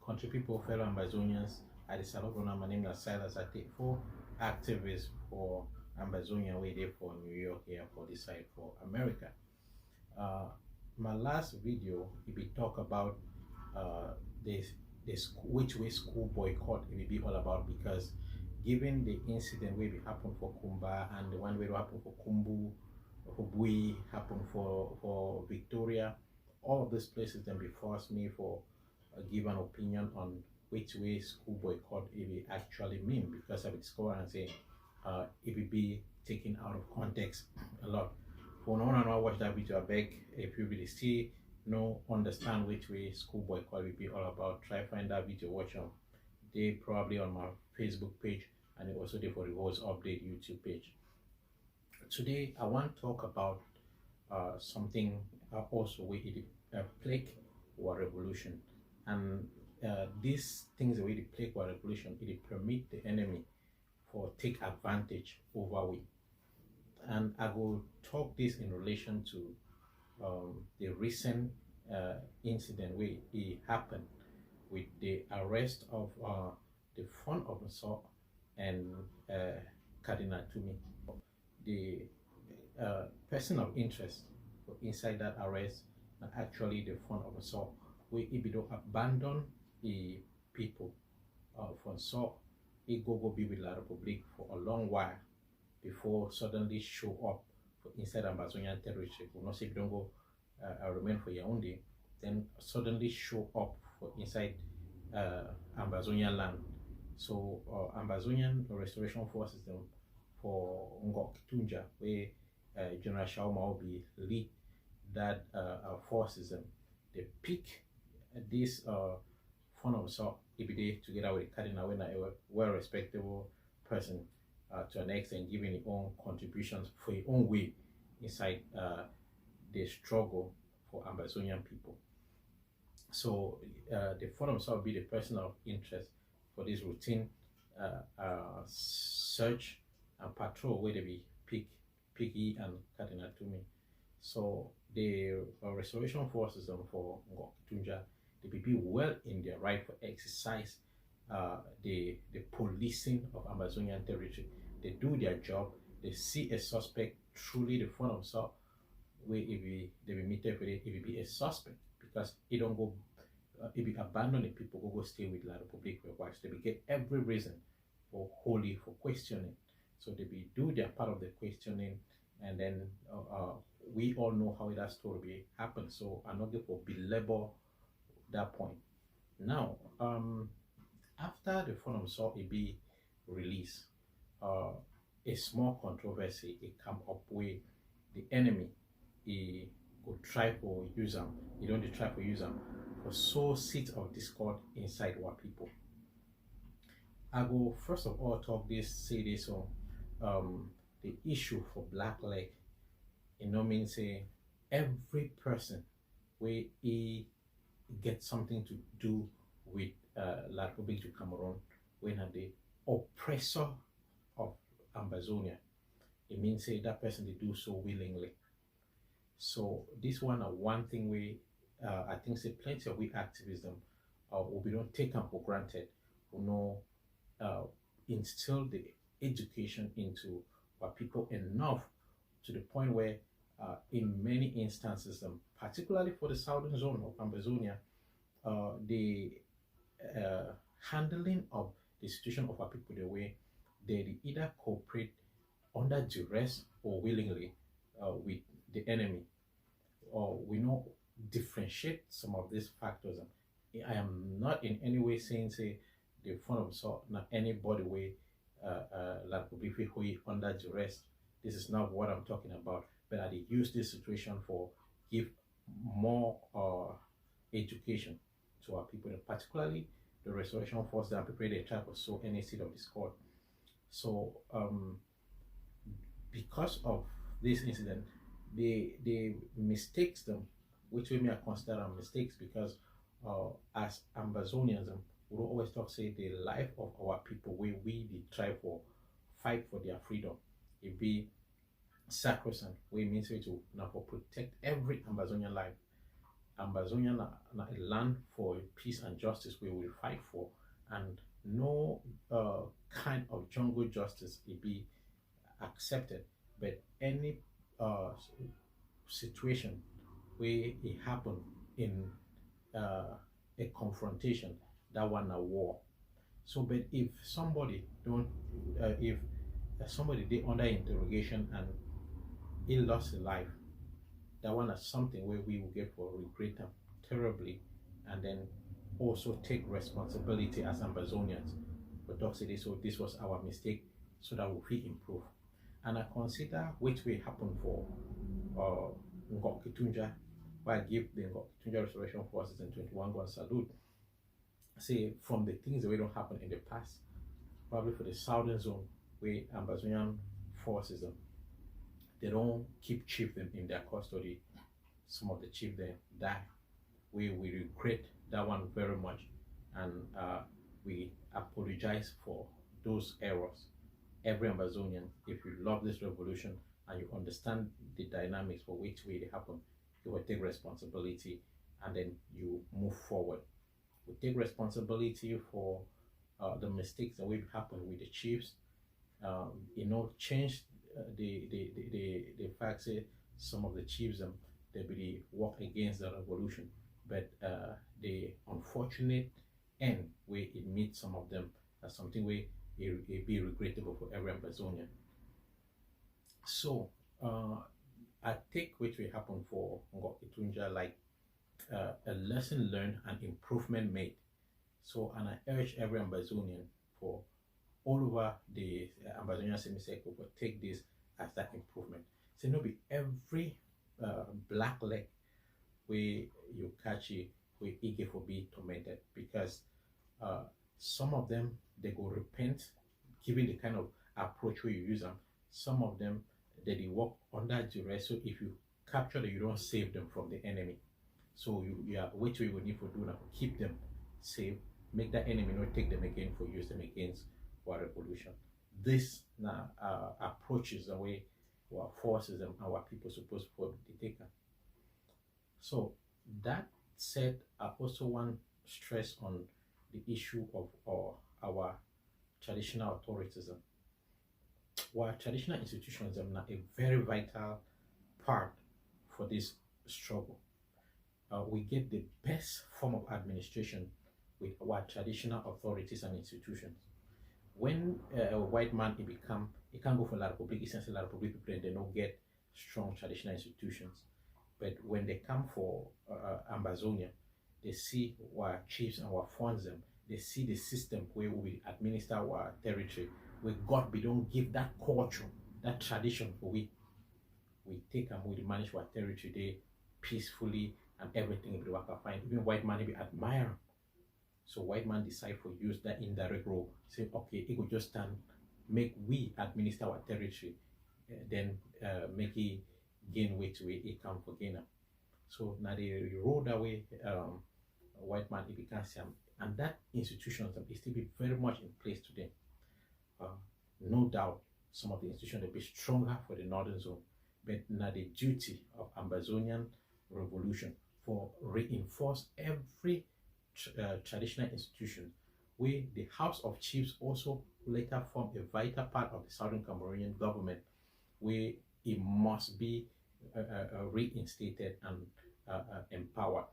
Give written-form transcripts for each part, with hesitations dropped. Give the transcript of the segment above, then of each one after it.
country people, fellow Ambazonians. I decided my name is Silas. I take for activists for Ambazonia way there for New York here for this side for America. Uh, my last video, it be talk about this which way school boycott it will be all about, because given the incident where it happened for Kumba and the one where it happened for Kumbu, Hubui happened for Victoria, all of these places then be forced me for give an opinion on which way school boycott it will actually mean, because I will discover and say it will be taken out of context a lot. For no one and watch that video, I beg if you really see no understand which way school boycott will be all about, try find that video, watch them. They probably on my Facebook page and also there for the Voice Update YouTube page. Today I want to talk about something also where it plague war revolution, and these things the way the plague war revolution it permit the enemy for take advantage over we. And I will talk this in relation to the recent incident where it happened with the arrest of the front officer and Cardinal Tumi. The person of interest inside that arrest and actually the front officer where he be abandon the people from so he go be with La Republique for a long while before suddenly show up for inside Ambazonian territory. We not say if you don't go remain for Yaoundé, then suddenly show up for inside Ambazonian land. So Ambazonian Restoration Forces them for Ngok Tunja, where General Shauma will be lead that forces them. They pick this fund of so EBD together with the Cardinal, when a well respectable person to an extent, giving his own contributions for his own way inside the struggle for Ambazonian people. So the fund of so will be the person of interest for this routine search and patrol where they be Piggy and Cardinal Tumi. So the restoration forces for Tunja, they be well in their right for exercise the policing of Ambazonian territory. They do their job. They see a suspect truly the front of so where if they be meted with it, it will be a suspect, because it don't go if you abandon the people go stay with La Republique for watch, they will get every reason for wholly for questioning. So they be do their part of the questioning, and then we all know how that story happened. So I'm not going to belabor that point. Now, after the Forum saw it be released, a small controversy it come up where the enemy he could try for use them. He don't try for use them for sow seeds of discord inside our people. I go first of all say this on the issue for black leg. It no mean say every person where he get something to do with La Republique du Cameroon when the oppressor of Ambazonia. It means say that person they do so willingly. So this one thing we I think say plenty of we activism we don't take them for granted. We know instill the education into our people enough to the point where in many instances, particularly for the southern zone of Ambazonia, the handling of the situation of our people the way they either cooperate under duress or willingly with the enemy, or we know differentiate some of these factors. I am not in any way saying say the front of so not anybody way like we under duress. This is not what I'm talking about, but I use this situation for give more education to our people, particularly the restoration force that prepare the try to sow any seed of discord. So because of this incident, they mistakes them, which we may consider mistakes, because as Ambazonians, we don't always talk say the life of our people where we try for fight for their freedom. It be sacrosanct, we mean say to now for protect every Ambazonian life. Ambazonian na a land for peace and justice we will fight for, and no kind of jungle justice will be accepted. But any uh, situation where it happen in a confrontation, that one a war. So, but if somebody don't, if somebody they under interrogation and he lost his life, that one is something where we will get for regret them terribly, and then also take responsibility as Ambazonians for talk say this, so this was our mistake, so that we improve. And I consider which will happen for Ngok Kitunja, where I give the Ngok Kitunja Restoration Forces in 21 gun salute. Say from the things that we don't happen in the past, probably for the southern zone where Ambazonian forces they don't keep chief them in their custody. Some of the chief then die. We regret that one very much, and we apologize for those errors. Every Ambazonian, if you love this revolution and you understand the dynamics for which way they happen, you will take responsibility and then you move forward. We take responsibility for the mistakes that will happen with the chiefs. Change the fact that some of the chiefs they really work against the revolution, but the unfortunate end where it meets some of them as something where it be regrettable for every Ambazonian. So I think which will happen for Ngok Itunja like a lesson learned and improvement made. So, and I urge every Ambazonian for all over the Ambazonian semicircle to take this as that improvement. So, no be every black leg where you catch it, where eager for be tormented, because some of them they go repent, given the kind of approach where you use them. Some of them they work under duress. So if you capture them, you don't save them from the enemy. So you are which way we need to do now, keep them safe, make that enemy not take them again for use them against our revolution. This now approaches the way our forces and our people supposed to be taken. So that said, I also want stress on the issue of our traditional authoritism. Our traditional institutions are now a very vital part for this struggle. We get the best form of administration with our traditional authorities and institutions. When a white man it can go for La Republic, essentially La Republic people and they don't get strong traditional institutions. But when they come for Ambazonia, they see our chiefs and our funds them. They see the system where we administer our territory, where God we don't give that culture, that tradition for we take and we manage our territory there peacefully and everything will work fine. Even white man will admire. So white man decide to use that indirect role. Say, okay, it could just stand, make we administer our territory, then make it gain weight where it come for gainer. So now they roll that way, white man it becomes and that institutions is still be very much in place today. No doubt some of the institutions will be stronger for the northern zone, but now the duty of Ambazonian revolution for reinforce every traditional institution where the House of Chiefs also later form a vital part of the Southern Cameroonian government, where it must be reinstated and empowered.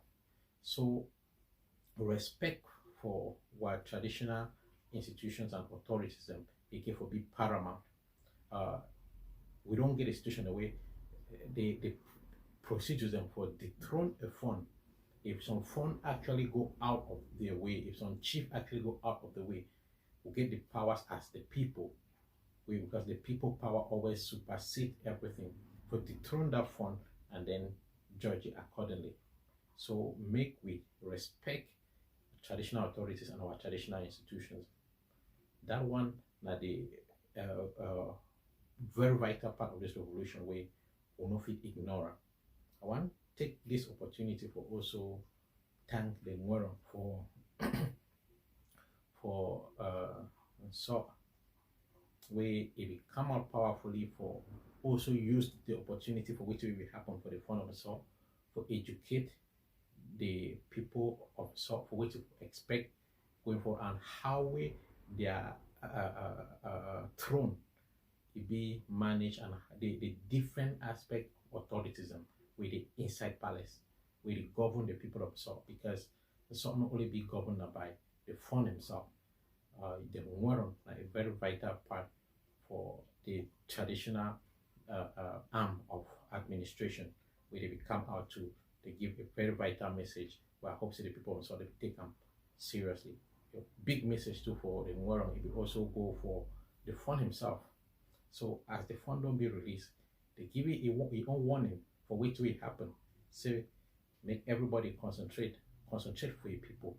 So respect for what traditional institutions and authorities it can be paramount. We don't get a situation where the procedures for dethrone a fund. If some fund actually go out of their way, if some chief actually go out of the way, we get the powers as the people. Because the people power always supersede everything. For dethrone that fund and then judge it accordingly. So make we respect traditional authorities and our traditional institutions. That one now the very vital part of this revolution where we not fit ignore. I want to take this opportunity for also thank the Nwero for so where it come out powerfully for also use the opportunity for which it will happen for the fund of the soul for educate the people of so for which to expect going forward and how we their throne to be managed and the different aspect authoritism with the inside palace, where they govern the people of Seoul, because the Seoul not only be governed by the fund himself, the Ngwaron, a very vital part for the traditional arm of administration, where they come out to they give a very vital message. But I hope so the people of Seoul they take them seriously. A big message too for the Ngwaron, it will also go for the fund himself. So as the fund don't be released, they give it a warning for which will happen. So make everybody concentrate for your people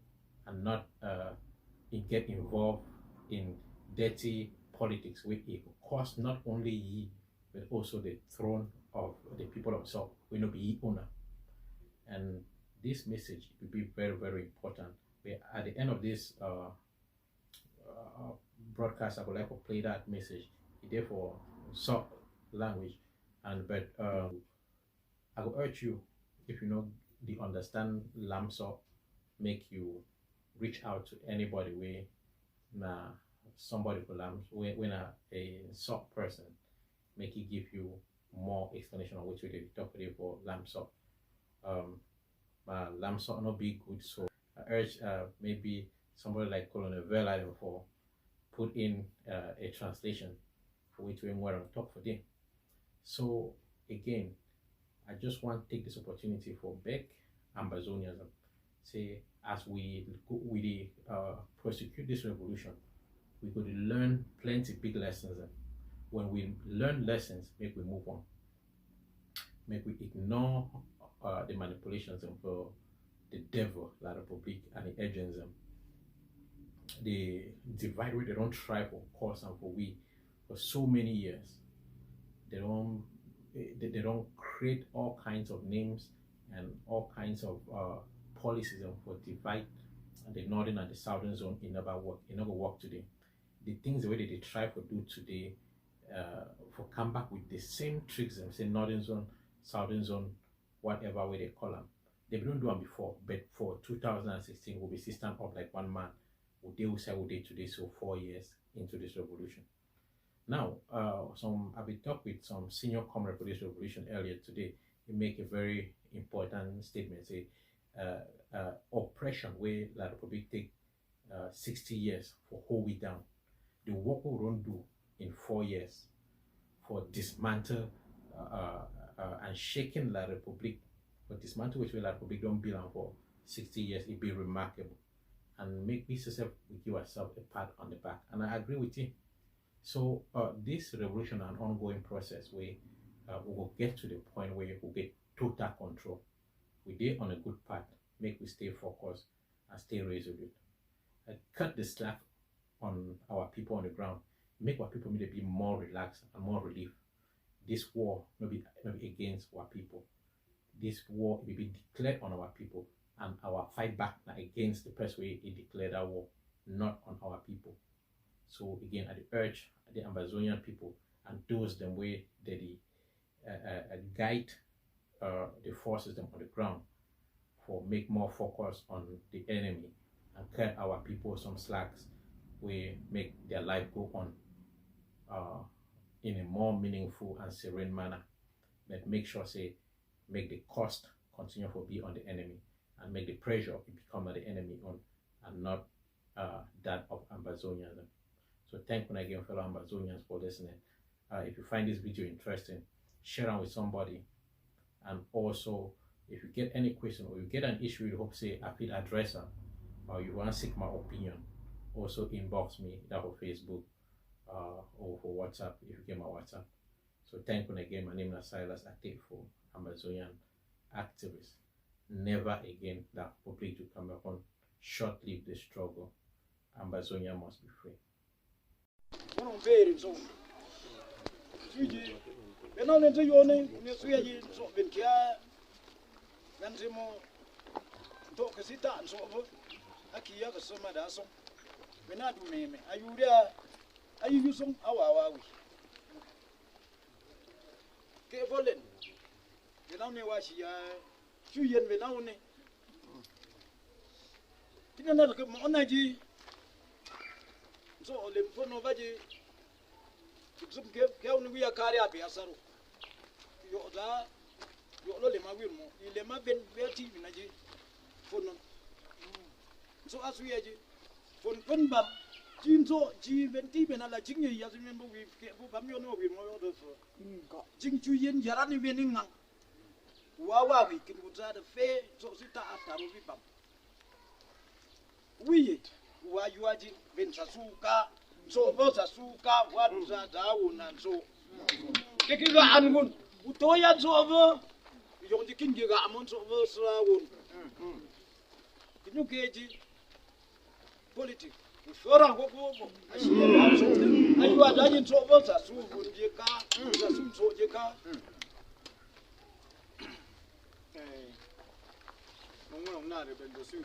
and not get involved in dirty politics which it will cost not only ye but also the throne of the people of Seoul will not be ye owner. And this message will be very, very important. But at the end of this broadcast, I would like to play that message. Therefore, Seoul language, and but I will urge you, if you know the understand Lamso, make you reach out to anybody where somebody for Lam when a Seoul person make it give you more explanation on which way they talk to you for Lamso. Lamso not be good, so I urge maybe somebody like Colonel Vela for put in a translation for which we want to talk for them. So again, I just want to take this opportunity for Beck Ambazonians, say as we prosecute this revolution, we could learn plenty big lessons. When we learn lessons, make we move on. Make we ignore the manipulations of the devil, La Republic, and the agents. The divide where they don't try for cause and for we for so many years. They don't create all kinds of names and all kinds of policies for divide and the northern and the southern zone. It never work. It never work today. The things the way they try to do today for come back with the same tricks and say northern zone, southern zone, whatever way they call them. They don't do them before, but for 2016 we'll be system up like one man. They will say what they today, so 4 years into this revolution. Now, I've been talking with some senior comrade for this revolution earlier today. He make a very important statement. Say, oppression where La Republic take 60 years for hold it down. The work we don't do in 4 years for dismantle and shaking La Republic, for dismantle which La Republic don't belong for 60 years, it be remarkable. And make we give ourselves a pat on the back. And I agree with you. So this revolution is an ongoing process where we will get to the point where we get total control. We did on a good path, make we stay focused and stay resolute. Cut the slack on our people on the ground, make our people maybe be more relaxed and more relief. This war not be against our people. This war will be declared on our people, and our fight back against the person way he declared that war, not on our people. So again, I urge the Ambazonian people and those them way they guide the forces them on the ground for make more focus on the enemy and cut our people some slacks we make their life go on in a more meaningful and serene manner. But make sure say make the cost continue for be on the enemy and make the pressure become on the enemy on and not that of Ambazonians. So thank you again, fellow Ambazonians, for listening. If you find this video interesting, share it with somebody. And also, if you get any question or you get an issue you hope say I could address them, or you want to seek my opinion, also inbox me that for Facebook or for WhatsApp if you get my WhatsApp. So thank you again. My name is Silas Active for Ambazonian activist. Never again that public to come upon short-lived the struggle. Ambazonia must be free. Kina na ke mo na ji. So le mfo no baji. Zum ke unu wiya kare abi asaro. Yo da yo lo le ma wi mo. Ile ma ben beti na ji. Fono. So asu ye ji. Fon pen bam. Jin so ji ben ti ben ala jing ye ya zin bo wi ke bo bam yo no wi mo yo do so. Jing chu yen yarani ben ngang. Wawa wi kin buta da fe so sita ataro wi bam. Wi wa yuaji ben sasuka so bo sasuka wa za dawo na so. Kekiga angun utoya so bo yong dikin ga amon so bo srawon. Kinyu keji politik fora go go ayu adaji so bo sasu bunje ka sasu so je ka nongwa na re ben do su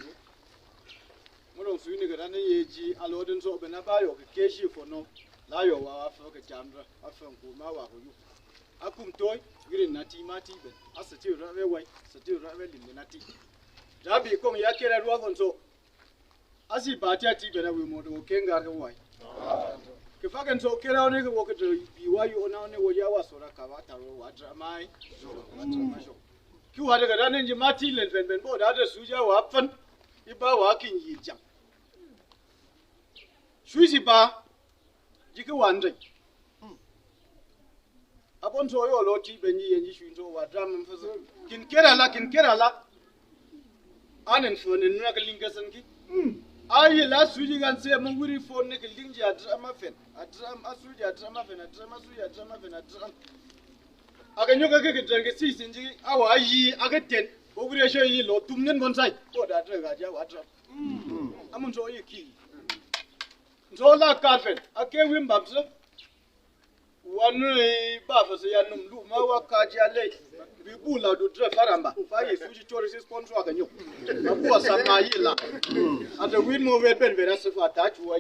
mo su ni ga na yeji alodin so be na ba yo ke keshi fo no la yo wa fa ka jamra afan ko ma wa ko yu akum toy girin na ti mati be asati ra we wai sati ra we limne na ti jabi ko ya kera ruwa fon so asi ba ti ati be na we mo do kenga ga wai ke fa kan so kera ne ko ko to bi wa yo na ne wo ya wa so ra ka ba ta ro wa dra mai so ki wa daga ranan ji mati len ben bo da su ja wa fan iba wa kin yi jam shuisi ba jiki wande abon so yo lo ti ben yi yenji shuinto wa dram fasa kin kera la anen fo ne nuna galinga sanki ayi la suji gan se mun guri fo ne galinji a drama fen a drama asuji a drama fen a drama suji a drama fen a drama aga nyoga ke drenge si sinji awa yi aga ten bo guri sho yi lo tumnen bonsai ko da draga ja wa dram amun so yi ki Zola Carven, a Kevin Babs, one buffers, Yanum, Mawa we bull out to Faramba, 5 years, which tourist sponsor than you. Of course, I'm Maila. And the wind move a pen, that's if I touch you.